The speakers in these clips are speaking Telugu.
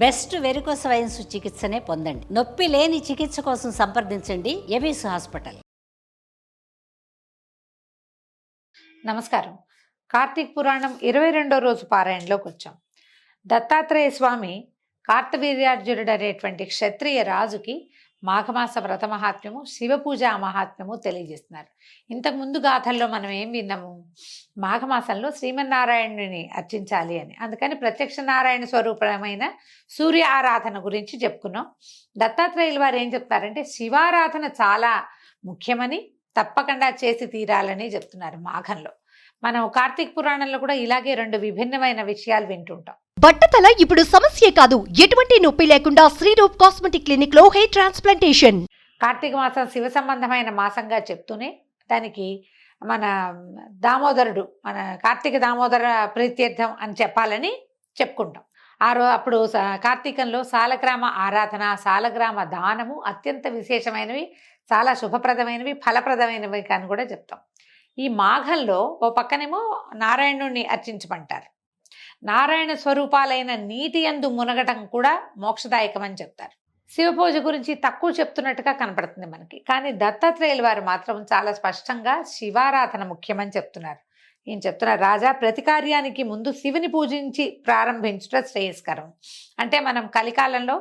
బెస్ట్ వెరికోస్ వెయిన్స్ చికిత్సనే పొందండి. నొప్పి లేని చికిత్స కోసం సంప్రదించండి ఎబిస్ హాస్పిటల్. నమస్కారం. కార్తీక పురాణం 22వ రోజు పారాయణలోకి వచ్చాం. దత్తాత్రేయ స్వామి కార్తవీర్యార్జునుడు అనేటువంటి క్షత్రియ రాజుకి మాఘమాస వ్రత మహాత్మ్యము, శివపూజ మహాత్మ్యము తెలియజేస్తున్నారు. ఇంతకుముందు గాథల్లో మనం ఏం విన్నాము? మాఘమాసంలో శ్రీమన్నారాయణుని అర్చించాలి అని, అందుకని ప్రత్యక్ష నారాయణ స్వరూపమైన సూర్య ఆరాధన గురించి చెప్పుకున్నాం. దత్తాత్రేయుల వారు ఏం చెప్తారంటే శివారాధన చాలా ముఖ్యమని, తప్పకుండా చేసి తీరాలని చెప్తున్నారు మాఘంలో. మనం కార్తీక పురాణంలో కూడా ఇలాగే రెండు విభిన్నమైన విషయాలు వింటుంటాం. బట్టతల ఇప్పుడు సమస్యే కాదు, ఎటువంటి నొప్పి లేకుండా శ్రీరూప్ కాస్మెటిక్ క్లినిక్ లో హెయిర్ ట్రాన్స్ప్లాంటేషన్. కార్తీక మాసం శివ సంబంధమైన మాసంగా చెప్తూనే దానికి మన దామోదరుడు, మన కార్తీక దామోదర ప్రీత్యర్థం అని చెప్పాలని చెప్పుకుంటాం. అప్పుడు కార్తీకంలో సాలగ్రామ ఆరాధన, సాలగ్రామ దానము అత్యంత విశేషమైనవి, చాలా శుభప్రదమైనవి, ఫలప్రదమైనవి అని కూడా చెప్తాం. ఈ మాఘంలో ఓ పక్కనేమో నారాయణుణ్ణి అర్చించమంటారు. నారాయణ స్వరూపాలైన నీటి యందు మునగటం కూడా మోక్షదాయకమని చెప్తారు. శివపూజ గురించి తక్కువ చెప్తున్నట్టుగా కనపడుతుంది మనకి, కానీ దత్తాత్రేయుల వారు మాత్రం చాలా స్పష్టంగా శివారాధన ముఖ్యమని చెప్తున్నారు. ఏం చెప్తున్నారు? రాజా, ప్రతి కార్యానికి ముందు శివుని పూజించి ప్రారంభించడం శ్రేయస్కరం. అంటే మనం కలికాలంలో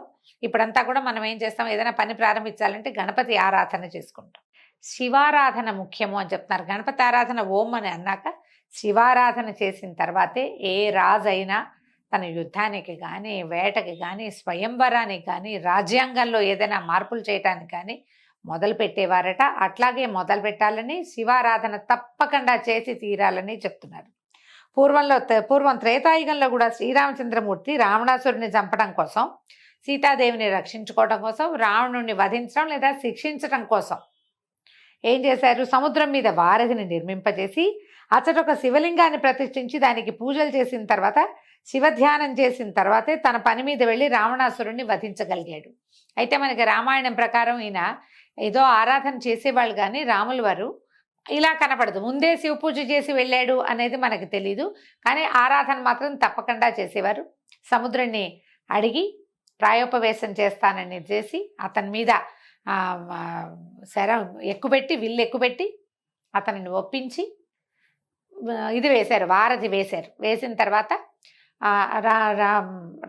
ఇప్పుడంతా కూడా మనం ఏం చేస్తాం, ఏదైనా పని ప్రారంభించాలంటే గణపతి ఆరాధన చేసుకుంటాం. శివారాధన ముఖ్యము అని చెప్తున్నారు. గణపతి ఆరాధన ఓం అని అన్నాక శివారాధన చేసిన తర్వాతే ఏ రాజైనా తన యుద్ధానికి కానీ, వేటకి కానీ, స్వయంవరానికి కానీ, రాజ్యాంగంలో ఏదైనా మార్పులు చేయటానికి కానీ మొదలు పెట్టేవారట. అట్లాగే మొదలు పెట్టాలని, శివారాధన తప్పకుండా చేసి తీరాలని చెప్తున్నారు. పూర్వం త్రేతాయుగంలో కూడా శ్రీరామచంద్రమూర్తి రావణాసురుని చంపడం కోసం, సీతాదేవిని రక్షించుకోవడం కోసం, రావణుడిని వధించడం లేదా శిక్షించడం కోసం ఏం చేశారు? సముద్రం మీద వారధిని నిర్మింపజేసి అతడొక శివలింగాన్ని ప్రతిష్ఠించి దానికి పూజలు చేసిన తర్వాత, శివధ్యానం చేసిన తర్వాతే తన పని మీద వెళ్ళి రావణాసురుణ్ణి వధించగలిగాడు. అయితే మనకి రామాయణం ప్రకారం ఈయన ఏదో ఆరాధన చేసేవాళ్ళు, కానీ రాముల వారు ఇలా కనపడదు. ముందే శివ పూజ చేసి వెళ్ళాడు అనేది మనకు తెలీదు, కానీ ఆరాధన మాత్రం తప్పకుండా చేసేవారు. సముద్రుణ్ణి అడిగి ప్రాయోపవేశం చేస్తానని చేసి అతని మీద విల్లు ఎక్కుపెట్టి అతనిని ఒప్పించి ఇది వేశారు, వారధి వేశారు. వేసిన తర్వాత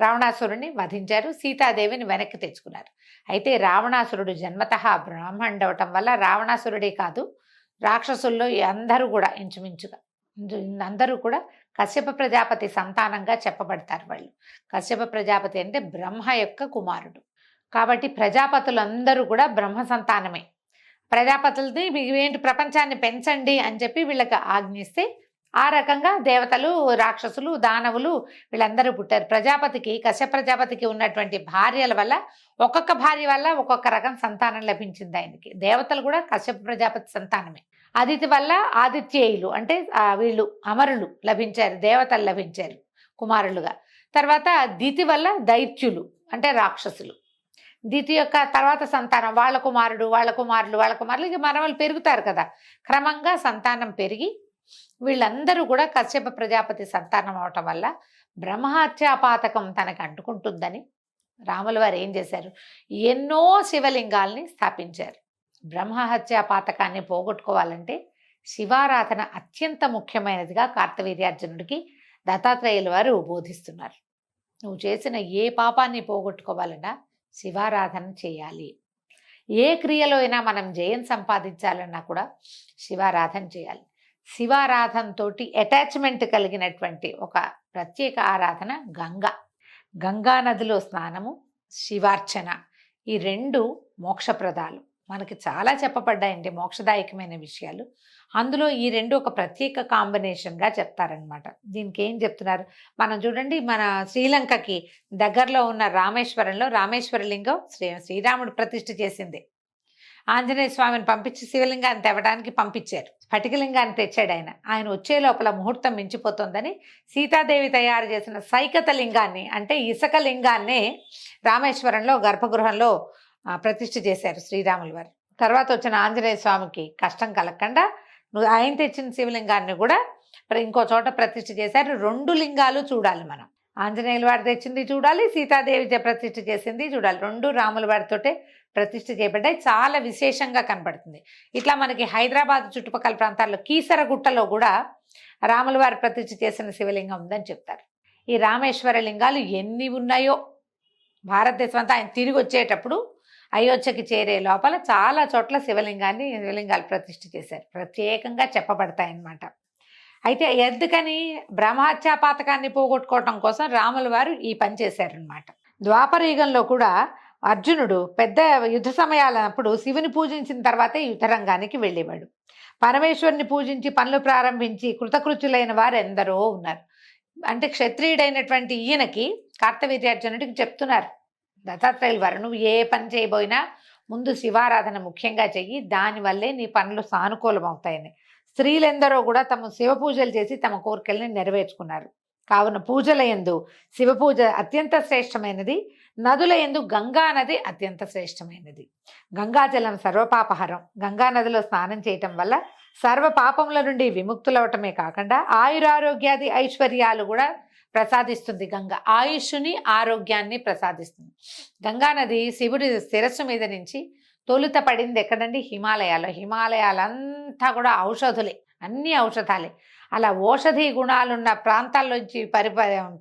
రావణాసురుడిని వధించారు, సీతాదేవిని వెనక్కి తెచ్చుకున్నారు. అయితే రావణాసురుడు జన్మతః బ్రాహ్మణుడు అవటం వల్ల రావణాసురుడే కాదు, రాక్షసుల్లో అందరూ కూడా ఇంచుమించుగా అందరూ కూడా కశ్యప ప్రజాపతి సంతానంగా చెప్పబడతారు. వాళ్ళు కశ్యప ప్రజాపతి అంటే బ్రహ్మ యొక్క కుమారుడు కాబట్టి ప్రజాపతులందరూ కూడా బ్రహ్మ సంతానమే. ప్రజాపతులది ఏంటి, ప్రపంచాన్ని పెంచండి అని చెప్పి వీళ్ళకి ఆజ్ఞిస్తే ఆ రకంగా దేవతలు, రాక్షసులు, దానవులు వీళ్ళందరూ పుట్టారు. కశ్యప ప్రజాపతికి ఉన్నటువంటి భార్యల వల్ల, ఒక్కొక్క భార్య వల్ల ఒక్కొక్క రకం సంతానం లభించింది ఆయనకి. దేవతలు కూడా కశ్యప ప్రజాపతి సంతానమే. అదితి వల్ల ఆదిత్యేయులు అంటే వీళ్ళు అమరులు లభించారు, దేవతలు లభించారు కుమారులుగా. తర్వాత దితి వల్ల దైత్యులు అంటే రాక్షసులు. దితి యొక్క తర్వాత సంతానం వాళ్ళ కుమారుడు, వాళ్ళ కుమారులు, ఇక మనవాళ్ళు పెరుగుతారు కదా. క్రమంగా సంతానం పెరిగి వీళ్ళందరూ కూడా కశ్యప ప్రజాపతి సంతానం అవటం వల్ల బ్రహ్మహత్యాపాతకం తనకు అంటుకుంటుందని రాముల వారు ఏం చేశారు? ఎన్నో శివలింగాల్ని స్థాపించారు. బ్రహ్మహత్యాపాతకాన్ని పోగొట్టుకోవాలంటే శివారాధన అత్యంత ముఖ్యమైనదిగా కార్తవీర్యార్జునుడికి దత్తాత్రేయుల వారు బోధిస్తున్నారు. నువ్వు చేసిన ఏ పాపాన్ని పోగొట్టుకోవాలన్నా శివారాధన చేయాలి. ఏ క్రియలో అయినా మనం జయం సంపాదించాలన్నా కూడా శివారాధన చేయాలి. శివారాధనతో అటాచ్మెంట్ కలిగినటువంటి ఒక ప్రత్యేక ఆరాధన గంగా నదిలో స్నానము, శివార్చన, ఈ రెండు మోక్షప్రదాలు. మనకి చాలా చెప్పబడ్డాయండి మోక్షదాయకమైన విషయాలు. అందులో ఈ రెండు ఒక ప్రత్యేక కాంబినేషన్గా చెప్తారనమాట. దీనికి ఏం చెప్తున్నారు మనం చూడండి. మన శ్రీలంకకి దగ్గరలో ఉన్న రామేశ్వరంలో రామేశ్వరలింగం శ్రీరాముడు ప్రతిష్ఠ చేసింది. ఆంజనేయ స్వామిని పంపించి శివలింగాన్ని తేవడానికి పంపించారు. స్ఫటికలింగాన్ని తెచ్చాడు ఆయన వచ్చే లోపల ముహూర్తం మించిపోతుందని సీతాదేవి తయారు చేసిన సైకత లింగాన్ని అంటే ఇసుక లింగాన్నే రామేశ్వరంలో గర్భగృహంలో ప్రతిష్ఠ చేశారు శ్రీరాముల వారు. తర్వాత వచ్చిన ఆంజనేయ స్వామికి కష్టం కలగకుండా ఆయన తెచ్చిన శివలింగాన్ని కూడా ఇంకో చోట ప్రతిష్ఠ చేశారు. రెండు లింగాలు చూడాలి మనం. ఆంజనేయుల వారు తెచ్చింది చూడాలి, సీతాదేవి ప్రతిష్ఠ చేసింది చూడాలి. రెండు రాముల వారితోటే ప్రతిష్ఠ చేయబడ్డాయి. చాలా విశేషంగా కనపడుతుంది. ఇట్లా మనకి హైదరాబాద్ చుట్టుపక్కల ప్రాంతాల్లో కీసరగుట్టలో కూడా రాముల వారి ప్రతిష్ఠ చేసిన శివలింగం ఉందని చెప్తారు. ఈ రామేశ్వర లింగాలు ఎన్ని ఉన్నాయో భారతదేశం అంతా ఆయన తిరిగి వచ్చేటప్పుడు అయోధ్యకి చేరే లోపల చాలా చోట్ల శివలింగాలు ప్రతిష్ఠ చేశారు. ప్రత్యేకంగా చెప్పబడతాయన్నమాట. అయితే ఎందుకని బ్రహ్మహత్యా పాతకాన్ని పోగొట్టుకోవటం కోసం రాముల వారు ఈ పని చేశారనమాట. ద్వాపర యుగంలో కూడా అర్జునుడు పెద్ద యుద్ధ సమయాలప్పుడు శివుని పూజించిన తర్వాతే యుద్ధరంగానికి వెళ్ళేవాడు. పరమేశ్వరుని పూజించి పనులు ప్రారంభించి కృతకృత్యులైన వారు ఎందరో ఉన్నారు. అంటే క్షత్రియుడైనటువంటి ఈయనకి కార్తవీర్యార్జునుడికి చెప్తున్నారు దత్తాత్రేయుల వారు, నువ్వు ఏ పని చేయబోయినా ముందు శివారాధన ముఖ్యంగా చెయ్యి, దానివల్లే నీ పనులు సానుకూలం అవుతాయని. స్త్రీలెందరో కూడా తమ శివ పూజలు చేసి తమ కోరికల్ని నెరవేర్చుకున్నారు. కావున పూజల యందు శివ పూజ అత్యంత శ్రేష్టమైనది, నదుల యందు గంగా నది అత్యంత శ్రేష్టమైనది. గంగాజలం సర్వపాపహరం. గంగా నదిలో స్నానం చేయటం వల్ల సర్వ పాపముల నుండి విముక్తులవటమే కాకుండా ఆయురారోగ్యాది ఐశ్వర్యాలు కూడా ప్రసాదిస్తుంది. గంగ ఆయుష్ని ఆరోగ్యాన్ని ప్రసాదిస్తుంది. గంగా నది శివుడి శిరస్సు మీద నుంచి తొలుత పడింది ఎక్కడండి? హిమాలయాల్లో. హిమాలయాలంతా కూడా ఔషధులే, అన్ని ఔషధాలే. అలా ఔషధీ గుణాలున్న ప్రాంతాల్లోంచి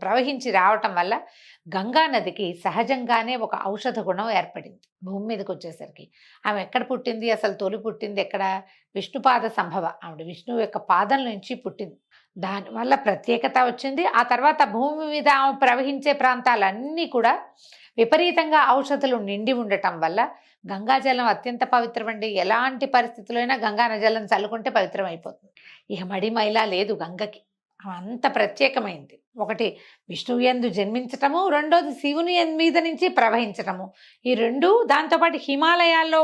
ప్రవహించి రావటం వల్ల గంగా నదికి సహజంగానే ఒక ఔషధ గుణం ఏర్పడింది. భూమి మీదకి వచ్చేసరికి ఆమె ఎక్కడ పుట్టింది? అసలు తొలి పుట్టింది ఎక్కడ? విష్ణుపాద సంభవ. ఆవిడ విష్ణువు యొక్క పాదం నుంచి పుట్టింది. దానివల్ల ప్రత్యేకత వచ్చింది. ఆ తర్వాత భూమి మీద ఆమె ప్రవహించే ప్రాంతాలన్నీ కూడా విపరీతంగా ఔషధులు నిండి ఉండటం వల్ల గంగాజలం అత్యంత పవిత్రమండి. ఎలాంటి పరిస్థితులైనా గంగా జలం చల్లుకుంటే పవిత్రం అయిపోతుంది. ఇక మడి మైలా లేదు గంగకి. అంత ప్రత్యేకమైంది. ఒకటి విష్ణువు యందు జన్మించటము, రెండోది శివుని మీద నుంచి ప్రవహించటము. ఈ రెండు దాంతోపాటు హిమాలయాల్లో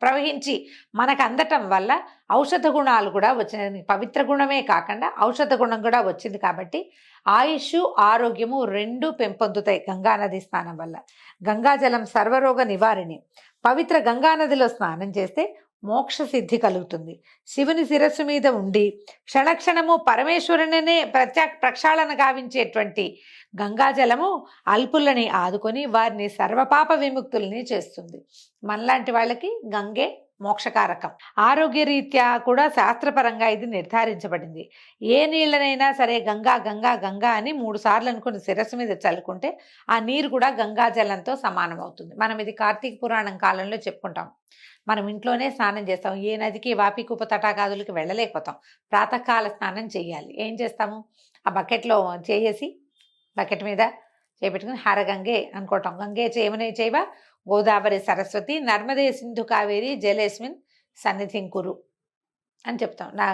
ప్రవహించి మనకు అందటం వల్ల ఔషధ గుణాలు కూడా వచ్చినాయి. పవిత్ర గుణమే కాకుండా ఔషధ గుణం కూడా వచ్చింది. కాబట్టి ఆయుష్ ఆరోగ్యము రెండు పెంపొందుతాయి గంగానది స్నానం వల్ల. గంగాజలం సర్వరోగ నివారిణి. పవిత్ర గంగానదిలో స్నానం చేస్తే మోక్ష సిద్ధి కలుగుతుంది. శివుని శిరస్సు మీద ఉండి క్షణక్షణము పరమేశ్వరునినే ప్రక్షాళన గావించేటువంటి గంగాజలము అల్పులని ఆదుకొని వారిని సర్వపాప విముక్తుల్ని చేస్తుంది. మనలాంటి వాళ్ళకి గంగే మోక్షకారకం. ఆరోగ్య రీత్యా కూడా శాస్త్రపరంగా ఇది నిర్ధారించబడింది. ఏ నీళ్ళనైనా సరే గంగా గంగా గంగా అని 3 సార్లు అనుకుని శిరస్సు మీద చల్లుకుంటే ఆ నీరు కూడా గంగాజలంతో సమానం అవుతుంది. మనం ఇది కార్తీక పురాణం కాలంలో చెప్పుకుంటాం. మనం ఇంట్లోనే స్నానం చేస్తాం. ఏ నదికి వాపికూప తటాకాదులకి వెళ్ళలేకపోతాం. ప్రాతకాల స్నానం చేయాలి. ఏం చేస్తాము? ఆ బకెట్లో చేసి బకెట్ మీద చేపెట్టుకుని హరగంగే అనుకోవటం. గంగే చేయమనే చేయవ గోదావరి సరస్వతి నర్మదే సింధు కావేరి జలేస్మిన్ సన్నిధిం కురు అని చెప్తాం. నా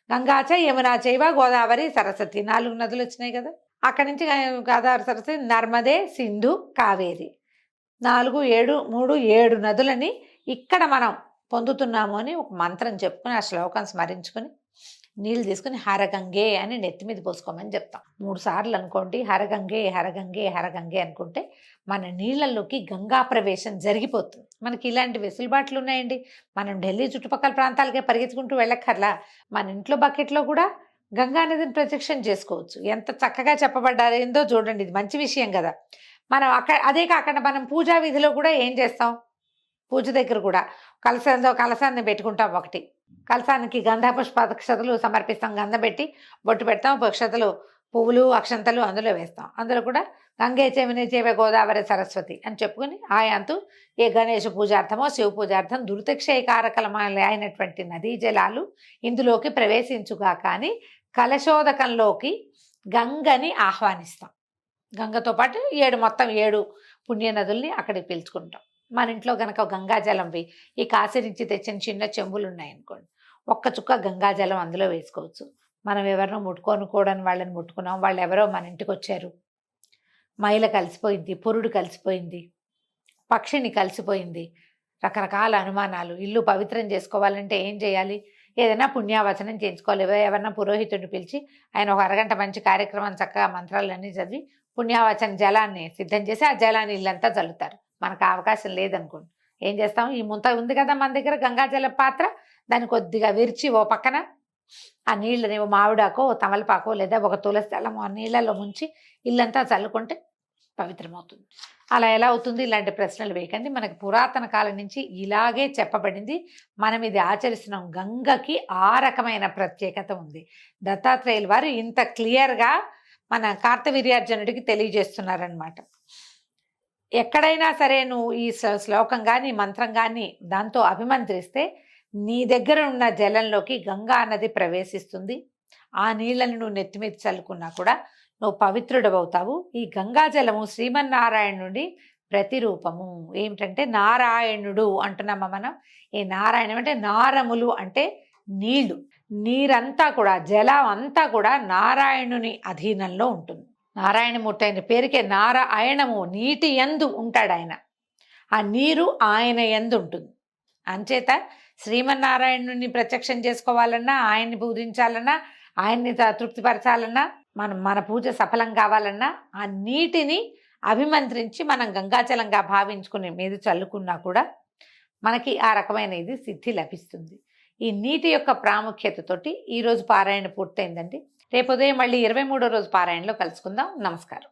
గంగాచ యమునా చైవ గోదావరి సరస్వతి 4 నదులు వచ్చినాయి కదా. అక్కడి నుంచి గోదావరి సరస్వతి నర్మదే సింధు కావేరి 4 7 3 7 నదులని ఇక్కడ మనం పొందుతున్నాము అని ఒక మంత్రం చెప్పుకొని ఆ శ్లోకం స్మరించుకొని నీళ్ళు తీసుకుని హరగంగే అని నెత్తి మీద పోసుకోమని చెప్తాం. 3 సార్లు అనుకోండి. హరగంగే హరగంగే హరగంగే అనుకుంటే మన నీళ్ళల్లోకి గంగా ప్రవేశం జరిగిపోతుంది. మనకి ఇలాంటి వెసులుబాట్లు ఉన్నాయండి. మనం ఢిల్లీ చుట్టుపక్కల ప్రాంతాలకే పరిగెత్తుకుంటూ వెళ్ళక్కర్లా. మన ఇంట్లో బకెట్లో కూడా గంగా నదిని ప్రత్యక్షం చేసుకోవచ్చు. ఎంత చక్కగా చెప్పబడ్డారేందో చూడండి. ఇది మంచి విషయం కదా. మనం అదే కాకుండా మనం పూజా విధిలో కూడా ఏం చేస్తాం? పూజ దగ్గర కూడా కలశాన్ని పెట్టుకుంటాం. ఒకటి కలశానికి గంధ పుష్పాక్షతలు సమర్పిస్తాం. గంధం పెట్టి బొట్టు పెడతాం. అక్షతలు పువ్వులు అక్షంతలు అందులో వేస్తాం. అందులో కూడా గంగే చెవిని చేవే గోదావరి సరస్వతి అని చెప్పుకుని ఆయాంతు ఏ గణేష పూజార్థమో శివ పూజార్థం దురితక్షయకారకలమాలే అయినటువంటి నదీ జలాలు ఇందులోకి ప్రవేశించుగా కానీ కలశోదకంలోకి గంగని ఆహ్వానిస్తాం. గంగతో పాటు 7 పుణ్య నదుల్ని అక్కడికి పిలుచుకుంటాం. మన ఇంట్లో కనుక గంగాజలంవి ఈ కాశీ నుంచి తెచ్చిన చిన్న చెంబులు ఉన్నాయనుకోండి, ఒక్క చుక్క గంగాజలం అందులో వేసుకోవచ్చు. మనం ఎవరినో ముట్టుకోనుకోవడానికి వాళ్ళని ముట్టుకున్నాం, వాళ్ళు ఎవరో మన ఇంటికి వచ్చారు, మైల కలిసిపోయింది, పురుడు కలిసిపోయింది, పక్షిని కలిసిపోయింది, రకరకాల అనుమానాలు. ఇల్లు పవిత్రం చేసుకోవాలంటే ఏం చేయాలి? ఏదైనా పుణ్యావచనం చేయించుకోవాలి. ఎవరైనా పురోహితుడిని పిలిచి ఆయన ఒక అరగంట మంచి కార్యక్రమం చక్కగా మంత్రాలన్నీ చదివి పుణ్యావచన జలాన్ని సిద్ధం చేసి ఆ జలాన్ని ఇల్లంతా చల్లుతారు. మనకు అవకాశం లేదనుకోండి ఏం చేస్తాం? ఈ ముంత ఉంది కదా మన దగ్గర గంగాజల పాత్ర, దాన్ని కొద్దిగా విరిచి ఓ పక్కన ఆ నీళ్ళని మామిడాకో తమలపాకో లేదా ఒక తులసి దళమో ఆ నీళ్ళలో ముంచి ఇల్లంతా చల్లుకుంటే పవిత్రమవుతుంది. అలా ఎలా అవుతుంది? ఇలాంటి ప్రశ్నలు వేయకండి. మనకి పురాతన కాలం నుంచి ఇలాగే చెప్పబడింది. మనం ఇది ఆచరిస్తున్నాం. గంగకి ఆ రకమైన ప్రత్యేకత ఉంది. దత్తాత్రేయుల వారు ఇంత క్లియర్గా మన కార్తవీర్యార్జునుడికి తెలియజేస్తున్నారనమాట. ఎక్కడైనా సరే నువ్వు ఈ శ్లోకం కానీ మంత్రం కానీ దాంతో అభిమంత్రిస్తే నీ దగ్గర ఉన్న జలంలోకి గంగా నది ప్రవేశిస్తుంది. ఆ నీళ్ళని నువ్వు నెత్తిమీద చల్లుకున్నా కూడా నువ్వు పవిత్రుడవుతావు. ఈ గంగా జలము శ్రీమన్నారాయణుడి ప్రతిరూపము. ఏమిటంటే నారాయణుడు అంటున్నామా మనం. ఈ నారాయణం అంటే నారములు అంటే నీళ్లు. నీరంతా కూడా జలం అంతా కూడా నారాయణుని అధీనంలో ఉంటుంది. నారాయణమూర్తి అయిన పేరుకే నారాయణము, నీటి యందు ఉంటాడు ఆయన. ఆ నీరు ఆయన యందు ఉంటుంది. అంచేత శ్రీమన్నారాయణుని ప్రత్యక్షం చేసుకోవాలన్నా, ఆయన్ని పూజించాలన్నా, ఆయన్ని తృప్తిపరచాలన్నా, మన పూజ సఫలం కావాలన్నా ఆ నీటిని అభిమంత్రించి మనం గంగాజలంగా భావించుకుని మీద చల్లుకున్నా కూడా మనకి ఆ రకమైన ఇది సిద్ధి లభిస్తుంది. ఈ నీటి యొక్క ప్రాముఖ్యతతోటి ఈరోజు పారాయణ పూర్తయిందండి. రేపు ఉదయం మళ్ళీ 23వ రోజు పారాయణలో కలుసుకుందాం. నమస్కారం.